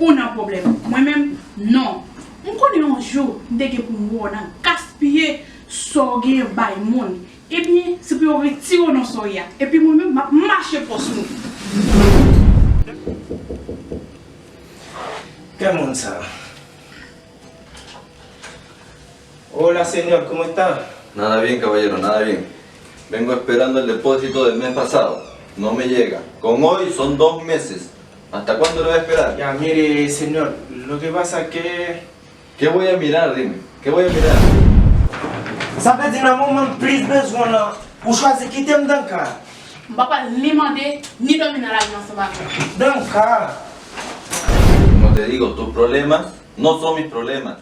un problème. Moi-même, non. On connaît un jour, dès que pour moi, on a gaspillé sorgé by monde. Eh bien, c'est pour retirer nos soya. Et puis moi-même, je marche pour ça. ¿Qué ça? Hola, señor, ¿cómo está? Nada bien, caballero, nada bien. Vengo esperando el depósito del mes pasado. No me llega. Con hoy son 2 meses. ¿Hasta cuándo lo voy a esperar? Ya, mire, señor, lo que pasa es que... ¿Qué voy a mirar, dime? ¿Qué voy a mirar? Ça fait un moment plus besoin là pour choisir qui t'aime dans le cas. Je ne vais pas demander ni dominer la vie. Dans le cas. Como te digo, tus problemas no son mis problemas.